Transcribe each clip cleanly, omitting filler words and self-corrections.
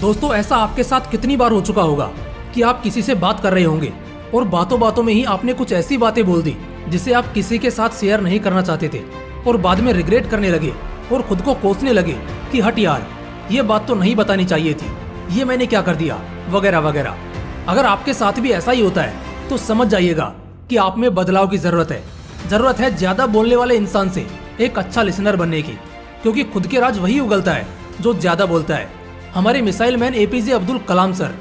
दोस्तों, ऐसा आपके साथ कितनी बार हो चुका होगा कि आप किसी से बात कर रहे होंगे और बातों बातों में ही आपने कुछ ऐसी बातें बोल दी जिसे आप किसी के साथ शेयर नहीं करना चाहते थे और बाद में रिग्रेट करने लगे और खुद को कोसने लगे कि हट यार, ये बात तो नहीं बतानी चाहिए थी, ये मैंने क्या कर दिया, वगैरह वगैरह। अगर आपके साथ भी ऐसा ही होता है तो समझ जाइएगा कि आप में बदलाव की जरूरत है ज्यादा बोलने वाले इंसान से एक अच्छा लिसनर बनने की, क्योंकि खुद के राज वही उगलता है जो ज्यादा बोलता है। हमारे missile man APJ Abdul Kalam sir,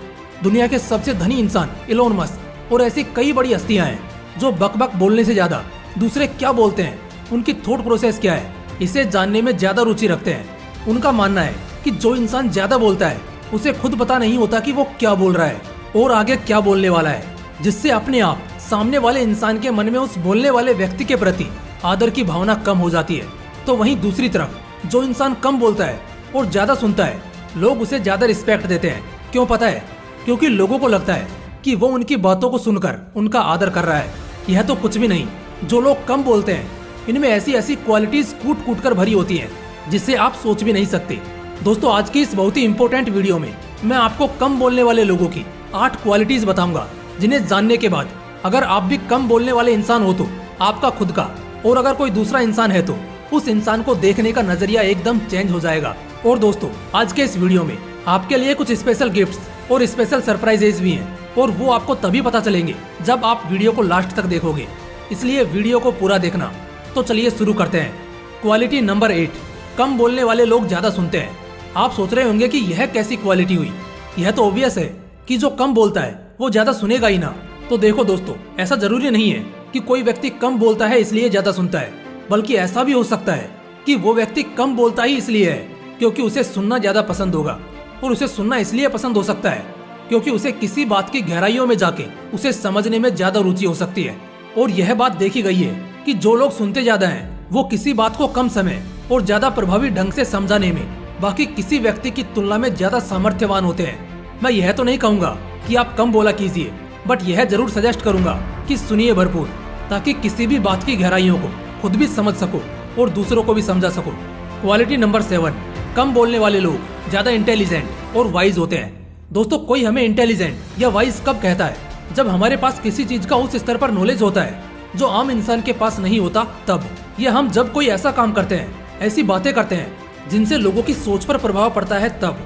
दुनिया के सबसे धनी इंसान इलोन मस्क और ऐसी कई बड़ी हस्तियां हैं जो बक बक बोलने से ज्यादा दूसरे क्या बोलते हैं, उनकी थॉट प्रोसेस क्या है, इसे जानने में ज्यादा रुचि रखते हैं। उनका मानना है कि जो इंसान ज्यादा बोलता है उसे खुद पता नहीं होता कि वो क्या बोल रहा है और आगे क्या बोलने वाला है, जिससे अपने आप सामने वाले इंसान के मन में उस बोलने वाले व्यक्ति के प्रति आदर की भावना कम हो जाती है। तो वहीं दूसरी तरफ जो इंसान कम बोलता है और ज्यादा सुनता है, लोग उसे ज्यादा रिस्पेक्ट देते हैं। क्यों पता है? क्योंकि लोगों को लगता है कि वो उनकी बातों को सुनकर उनका आदर कर रहा है। यह तो कुछ भी नहीं, जो लोग कम बोलते हैं इनमें ऐसी ऐसी क्वालिटीज कूट कूट कर भरी होती हैं जिससे आप सोच भी नहीं सकते। दोस्तों, आज की इस बहुत ही इंपॉर्टेंट वीडियो में मैं आपको कम बोलने वाले लोगों की 8 क्वालिटीज बताऊंगा, जिन्हें जानने के बाद अगर आप भी कम बोलने वाले इंसान हो तो आपका खुद का और अगर कोई दूसरा इंसान है तो उस इंसान को देखने का नजरिया एकदम चेंज हो जाएगा। और दोस्तों, आज के इस वीडियो में आपके लिए कुछ स्पेशल गिफ्ट्स और स्पेशल सरप्राइजेज भी हैं और वो आपको तभी पता चलेंगे जब आप वीडियो को लास्ट तक देखोगे, इसलिए वीडियो को पूरा देखना। तो चलिए शुरू करते हैं। क्वालिटी नंबर 8, कम बोलने वाले लोग ज्यादा सुनते हैं। आप सोच रहे होंगे कि यह कैसी क्वालिटी हुई, यह तो ऑब्वियस है कि जो कम बोलता है वो ज्यादा सुनेगा ही ना। तो देखो दोस्तों, ऐसा जरूरी नहीं है कि कोई व्यक्ति कम बोलता है इसलिए ज्यादा सुनता है, बल्कि ऐसा भी हो सकता है कि वो व्यक्ति कम बोलता ही इसलिए है क्योंकि उसे सुनना ज्यादा पसंद होगा, और उसे सुनना इसलिए पसंद हो सकता है क्योंकि उसे किसी बात की गहराइयों में जाके उसे समझने में ज्यादा रुचि हो सकती है। और यह बात देखी गई है कि जो लोग सुनते ज्यादा हैं वो किसी बात को कम समय और ज्यादा प्रभावी ढंग से समझाने में बाकी किसी व्यक्ति की तुलना में ज्यादा सामर्थ्यवान होते हैं। मैं यह तो नहीं कहूंगा कि आप कम बोला कीजिए, बट यह जरूर सजेस्ट करूंगा कि सुनिए भरपूर, ताकि किसी भी बात की गहराइयों को खुद भी समझ सको और दूसरों को भी समझा सको। क्वालिटी नंबर 7, कम बोलने वाले लोग ज्यादा इंटेलिजेंट और वाइज होते हैं। दोस्तों, कोई हमें इंटेलिजेंट या वाइज कब कहता है? जब हमारे पास किसी चीज का उस स्तर पर नॉलेज होता है जो आम इंसान के पास नहीं होता तब। या हम जब कोई ऐसा काम करते हैं, ऐसी बातें करते हैं जिनसे लोगों की सोच पर प्रभाव पड़ता है तब।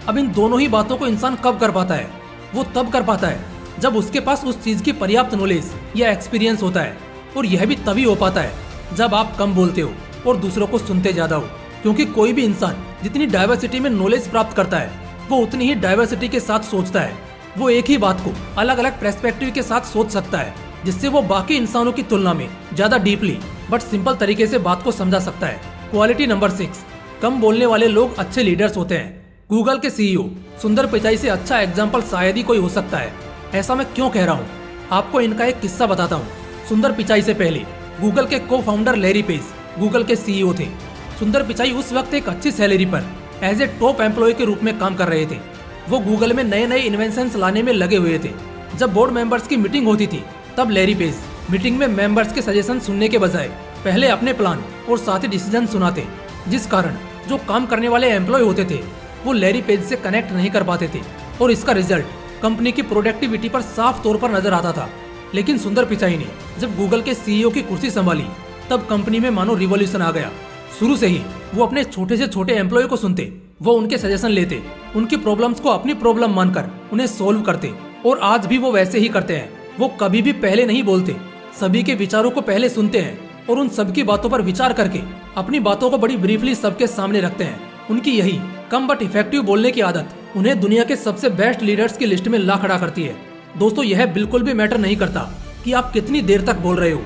अब इन दोनों ही बातों को इंसान कब कर पाता है? वो तब कर पाता है जब उसके पास उस चीज की पर्याप्त नॉलेज या एक्सपीरियंस होता है। और यह भी तभी हो पाता है जब आप कम बोलते हो और दूसरों को सुनते ज्यादा हो, क्योंकि कोई भी इंसान जितनी डाइवर्सिटी में नॉलेज प्राप्त करता है वो उतनी ही डाइवर्सिटी के साथ सोचता है। वो एक ही बात को अलग अलग पर्सपेक्टिव के साथ सोच सकता है, जिससे वो बाकी इंसानों की तुलना में ज्यादा डीपली बट सिंपल तरीके से बात को समझा सकता है। क्वालिटी नंबर 6, कम बोलने वाले लोग अच्छे लीडर्स होते हैं। गूगल के सीईओ सुंदर पिचाई से अच्छा एग्जाम्पल शायद ही कोई हो सकता है। ऐसा मैं क्यों कह रहा हूँ, आपको इनका एक किस्सा बताता हूँ। सुंदर पिचाई से पहले गूगल के को फाउंडर लैरी पेज गूगल के सीईओ थे। सुंदर पिचाई उस वक्त एक अच्छी सैलरी पर एज ए टॉप एम्प्लॉय के रूप में काम कर रहे थे। वो गूगल में नए नए इन्वेंशंस लाने में लगे हुए थे। जब बोर्ड मेंबर्स की मीटिंग होती थी तब लैरी पेज मीटिंग में मेंबर्स के सजेशन सुनने के बजाय पहले अपने प्लान और साथ ही डिसीजन सुनाते, जिस कारण जो काम करने वाले एम्प्लॉय होते थे वो लैरी पेज से कनेक्ट नहीं कर पाते थे और इसका रिजल्ट कंपनी की प्रोडक्टिविटी पर साफ तौर पर नजर आता था। लेकिन सुंदर पिचाई ने जब गूगल के सीईओ की कुर्सी संभाली तब कंपनी में मानो रिवॉल्यूशन आ गया। शुरू से ही वो अपने छोटे से छोटे एम्प्लॉय को सुनते, वो उनके सजेशन लेते, उनकी प्रॉब्लम्स को अपनी प्रॉब्लम मानकर उन्हें सोल्व करते, और आज भी वो वैसे ही करते हैं। वो कभी भी पहले नहीं बोलते, सभी के विचारों को पहले सुनते हैं और उन सबकी बातों पर विचार करके अपनी बातों को बड़ी ब्रीफली सबके सामने रखते हैं। उनकी यही कम बट इफेक्टिव बोलने की आदत उन्हें दुनिया के सबसे बेस्ट लीडर्स की लिस्ट में ला खड़ा करती है। दोस्तों, यह बिल्कुल भी मैटर नहीं करता कि आप कितनी देर तक बोल रहे हो,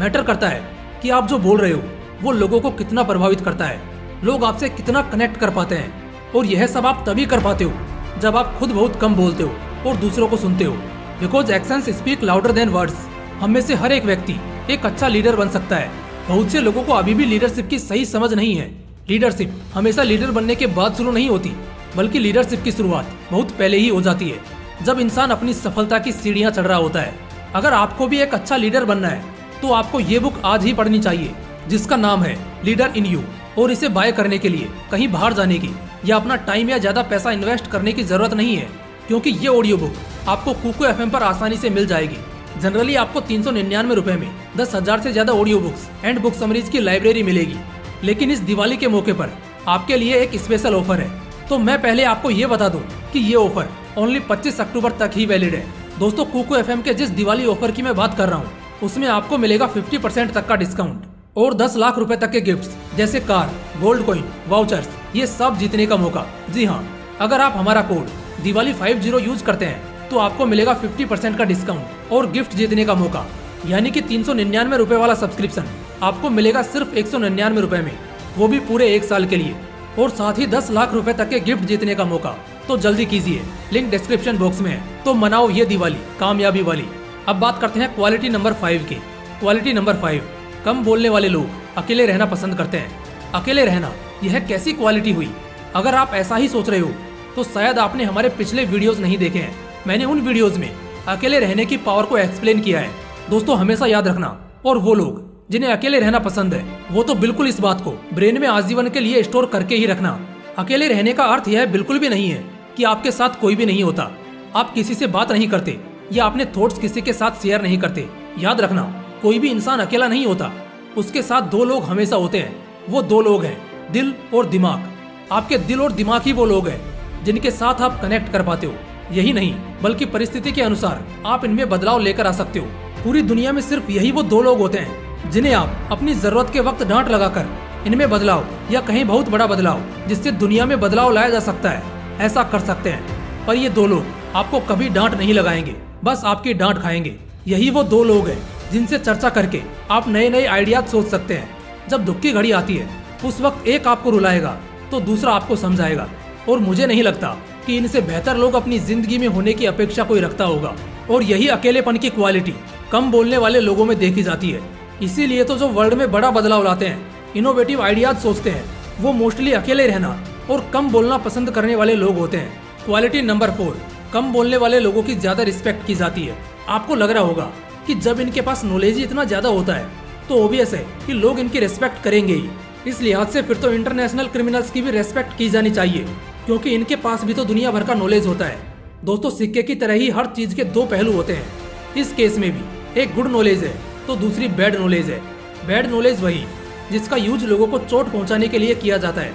मैटर करता है कि आप जो बोल रहे हो वो लोगों को कितना प्रभावित करता है, लोग आपसे कितना कनेक्ट कर पाते हैं। और यह सब आप तभी कर पाते हो जब आप खुद बहुत कम बोलते हो और दूसरों को सुनते हो। Because actions speak louder than words. हम में से हर एक व्यक्ति एक अच्छा लीडर बन सकता है। बहुत से लोगों को अभी भी लीडरशिप की सही समझ नहीं है। लीडरशिप हमेशा लीडर बनने के बाद शुरू नहीं होती, बल्कि लीडरशिप की शुरुआत बहुत पहले ही हो जाती है, जब इंसान अपनी सफलता की सीढ़ियां चढ़ रहा होता है। अगर आपको भी एक अच्छा लीडर बनना है तो आपको ये बुक आज ही पढ़नी चाहिए, जिसका नाम है लीडर इन यू। और इसे बाय करने के लिए कहीं बाहर जाने की या अपना टाइम या ज्यादा पैसा इन्वेस्ट करने की जरूरत नहीं है, क्योंकि ये ऑडियो बुक आपको कुकू एफएम पर आसानी से मिल जाएगी। जनरली आपको 399 रुपए में 10,000 से ज्यादा audio books and book summaries की लाइब्रेरी मिलेगी, लेकिन इस दिवाली के मौके पर आपके लिए एक स्पेशल ऑफर है। तो मैं पहले आपको ये बता दूं कि ये ऑफर ओनली 25 अक्टूबर तक ही वैलिड है। दोस्तों, कुकू एफएम के जिस दिवाली ऑफर की मैं बात कर रहा हूँ उसमें आपको मिलेगा 50% तक का डिस्काउंट और 10 लाख रुपए तक के गिफ्ट्स जैसे कार, गोल्ड कॉइन, वाउचर्स, ये सब जीतने का मौका। जी हाँ, अगर आप हमारा कोड दिवाली 50 यूज करते हैं तो आपको मिलेगा 50% का डिस्काउंट और गिफ्ट जीतने का मौका। यानी कि 399 रुपए वाला सब्सक्रिप्शन आपको मिलेगा सिर्फ 199 रुपए में, वो भी पूरे 1 साल के लिए, और साथ ही 10 लाख रुपए तक के गिफ्ट जीतने का मौका। तो जल्दी कीजिए, लिंक डिस्क्रिप्शन बॉक्स में है। तो मनाओ ये दिवाली कामयाबी वाली। अब बात करते हैं क्वालिटी नंबर 5 की। क्वालिटी नंबर 5, कम बोलने वाले लोग अकेले रहना पसंद करते हैं। अकेले रहना यह कैसी क्वालिटी हुई? अगर आप ऐसा ही सोच रहे हो तो शायद आपने हमारे पिछले वीडियोस नहीं देखे हैं। मैंने उन वीडियोस में अकेले रहने की पावर को एक्सप्लेन किया है। दोस्तों, हमेशा याद रखना, और वो लोग जिन्हें अकेले रहना पसंद है वो तो बिल्कुल इस बात को ब्रेन में आजीवन के लिए स्टोर करके ही रखना। अकेले रहने का अर्थ यह बिल्कुल भी नहीं है कि आपके साथ कोई भी नहीं होता, आप किसी से बात नहीं करते या अपने थॉट्स किसी के साथ शेयर नहीं करते। याद रखना, कोई भी इंसान अकेला नहीं होता, उसके साथ 2 लोग हमेशा होते हैं। वो 2 लोग हैं दिल और दिमाग। आपके दिल और दिमाग ही वो लोग हैं जिनके साथ आप कनेक्ट कर पाते हो। यही नहीं बल्कि परिस्थिति के अनुसार आप इनमें बदलाव लेकर आ सकते हो। पूरी दुनिया में सिर्फ यही वो 2 लोग होते हैं जिन्हें आप अपनी जरूरत के वक्त डांट लगाकर इनमें बदलाव या कहीं बहुत बड़ा बदलाव जिससे दुनिया में बदलाव लाया जा सकता है, ऐसा कर सकते हैं। पर ये 2 लोग आपको कभी डांट नहीं लगाएंगे, बस आपकी डांट खाएंगे। यही वो 2 लोग हैं जिनसे चर्चा करके आप नए नए आइडियाज सोच सकते हैं। जब दुख की घड़ी आती है उस वक्त एक आपको रुलाएगा तो दूसरा आपको समझाएगा, और मुझे नहीं लगता कि इनसे बेहतर लोग अपनी जिंदगी में होने की अपेक्षा कोई रखता होगा। और यही अकेलेपन की क्वालिटी कम बोलने वाले लोगों में देखी जाती है। इसीलिए तो जो वर्ल्ड में बड़ा बदलाव लाते हैं, इनोवेटिव आइडियाज सोचते हैं, वो मोस्टली अकेले रहना और कम बोलना पसंद करने वाले लोग होते हैं। क्वालिटी नंबर 4, कम बोलने वाले लोगों की ज्यादा रिस्पेक्ट की जाती है। आपको लग रहा होगा कि जब इनके पास नॉलेज ही इतना ज्यादा होता है तो ऑब्वियस है कि लोग इनकी रिस्पेक्ट करेंगे ही। इस लिहाज से फिर तो इंटरनेशनल क्रिमिनल्स की भी रेस्पेक्ट की जानी चाहिए, क्योंकि इनके पास भी तो दुनिया भर का नॉलेज होता है। दोस्तों, सिक्के की तरह ही हर चीज के 2 पहलू होते हैं। इस केस में भी एक गुड नॉलेज है तो दूसरी बैड नॉलेज है। बैड नॉलेज वही जिसका यूज लोगों को चोट पहुंचाने के लिए किया जाता है।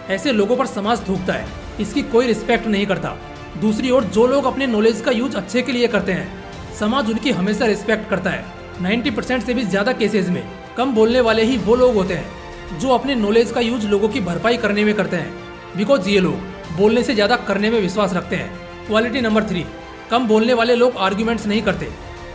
ऐसे लोगों पर समाज थूकता है, इसकी कोई रिस्पेक्ट नहीं करता। दूसरी ओर जो लोग अपने नॉलेज का यूज अच्छे के लिए करते हैं, समाज उनकी हमेशा रिस्पेक्ट करता है। 90% से भी ज्यादा केसेस में कम बोलने वाले ही वो लोग होते हैं जो अपने नॉलेज का यूज लोगों की भरपाई करने में करते हैं, बिकॉज ये लोग बोलने से ज्यादा करने में विश्वास रखते हैं। क्वालिटी नंबर 3, कम बोलने वाले लोग आर्ग्यूमेंट्स नहीं करते।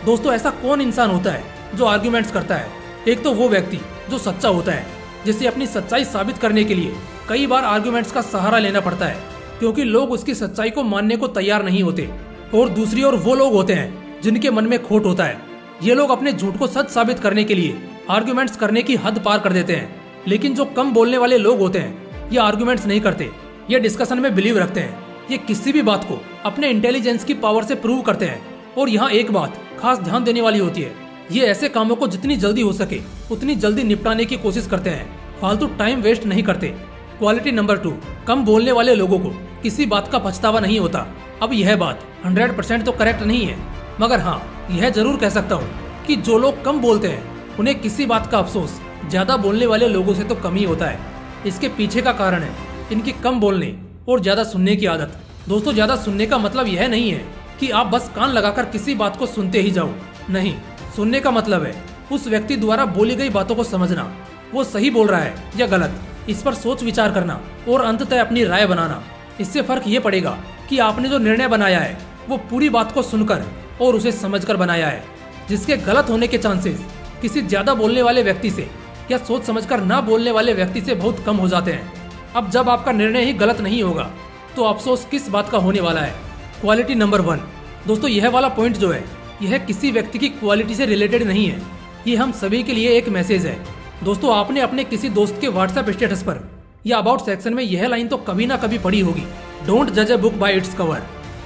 दोस्तों, ऐसा कौन इंसान होता है जो आर्ग्यूमेंट्स करता है? एक तो वो व्यक्ति जो सच्चा होता है, जिसे अपनी सच्चाई साबित करने के लिए कई बार आर्ग्यूमेंट्स का सहारा लेना पड़ता है, क्योंकि लोग उसकी सच्चाई को मानने को तैयार नहीं होते। और दूसरी ओर वो लोग होते हैं जिनके मन में खोट होता है। ये लोग अपने झूठ को सच साबित करने के लिए आर्ग्यूमेंट्स करने की हद पार कर देते हैं। लेकिन जो कम बोलने वाले लोग होते हैं ये आर्ग्यूमेंट्स नहीं करते, ये डिस्कशन में बिलीव रखते हैं। ये किसी भी बात को अपने इंटेलिजेंस की पावर से प्रूव करते हैं। और यहाँ एक बात खास ध्यान देने वाली होती है, ये ऐसे कामों को जितनी जल्दी हो सके उतनी जल्दी निपटाने की कोशिश करते हैं, फालतू टाइम वेस्ट नहीं करते। क्वालिटी नंबर 2, कम बोलने वाले लोगों को किसी बात का पछतावा नहीं होता। अब यह बात 100% तो करेक्ट नहीं है, मगर हाँ, यह जरूर कह सकता हूँ कि जो लोग कम बोलते हैं उन्हें किसी बात का अफसोस ज्यादा बोलने वाले लोगों से तो कम ही होता है। इसके पीछे का कारण है इनकी कम बोलने और ज्यादा सुनने की आदत। दोस्तों, ज्यादा सुनने का मतलब यह नहीं है कि आप बस कान लगाकर किसी बात को सुनते ही जाओ। नहीं, सुनने का मतलब है उस व्यक्ति द्वारा बोली गई बातों को समझना, वो सही बोल रहा है या गलत, इस पर सोच विचार करना और अंततः अपनी राय बनाना। इससे फर्क ये पड़ेगा कि आपने जो निर्णय बनाया है वो पूरी बात को सुनकर और उसे समझकर बनाया है, जिसके गलत होने के चांसेस किसी ज्यादा बोलने वाले व्यक्ति से या सोच समझकर ना बोलने वाले व्यक्ति से बहुत कम हो जाते हैं। अब जब आपका निर्णय ही गलत नहीं होगा तो अफसोस किस बात का होने वाला है। क्वालिटी नंबर 1, दोस्तों, यह वाला पॉइंट जो है यह किसी व्यक्ति की क्वालिटी से रिलेटेड नहीं है, ये हम सभी के लिए एक मैसेज है। दोस्तों, आपने अपने किसी दोस्त के व्हाट्सएप स्टेटस पर या अबाउट सेक्शन में यह लाइन तो कभी ना कभी पढ़ी होगी, डोंट जज a book by its cover.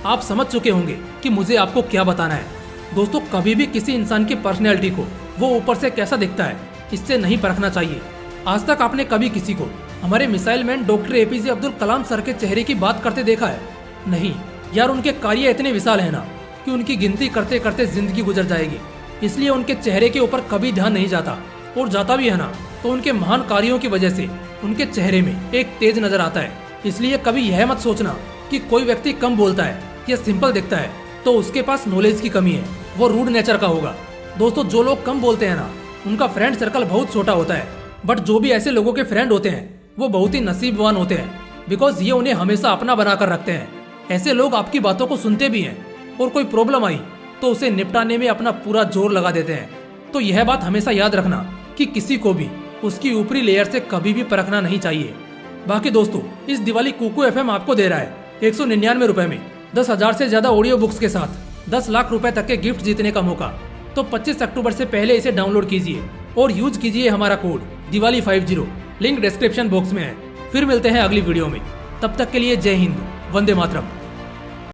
आप समझ चुके होंगे कि मुझे आपको क्या बताना है। दोस्तों, कभी भी किसी इंसान की पर्सनैलिटी को वो ऊपर से कैसा दिखता है इससे नहीं परखना चाहिए। आज तक आपने कभी किसी को हमारे missile man doctor APJ Abdul Kalam sir के चेहरे की बात करते देखा है? नहीं यार, उनके कार्य इतने विशाल है ना कि उनकी गिनती करते करते जिंदगी गुजर जाएगी। इसलिए उनके चेहरे के ऊपर कभी ध्यान नहीं जाता, और जाता भी है ना तो उनके महान कार्यों की वजह से उनके चेहरे में एक तेज नजर आता है। इसलिए कभी यह मत सोचना कि कोई व्यक्ति कम बोलता है या सिंपल दिखता है तो उसके पास नॉलेज की कमी है, वो रूड नेचर का होगा। दोस्तों, जो लोग कम बोलते हैं ना उनका फ्रेंड सर्कल बहुत छोटा होता है, बट जो भी ऐसे लोगों के फ्रेंड होते हैं वो बहुत ही नसीबवान होते हैं, बिकॉज ये उन्हें हमेशा अपना बनाकर रखते हैं। ऐसे लोग आपकी बातों को सुनते भी हैं और कोई प्रॉब्लम आई तो उसे निपटाने में अपना पूरा जोर लगा देते हैं। तो यह बात हमेशा याद रखना कि किसी को भी उसकी ऊपरी लेयर से कभी भी परखना नहीं चाहिए। बाकी दोस्तों, इस दिवाली कुकू एफएम आपको दे रहा है 199 रुपए में 10,000 से ज्यादा ऑडियो बुक्स के साथ 10 लाख रुपए तक के गिफ्ट जीतने का मौका। तो 25 अक्टूबर से पहले इसे डाउनलोड कीजिए और यूज कीजिए हमारा code Diwali50। Link description box में है। फिर मिलते हैं अगली वीडियो में, तब तक के लिए जय हिंद, वंदे मातरम।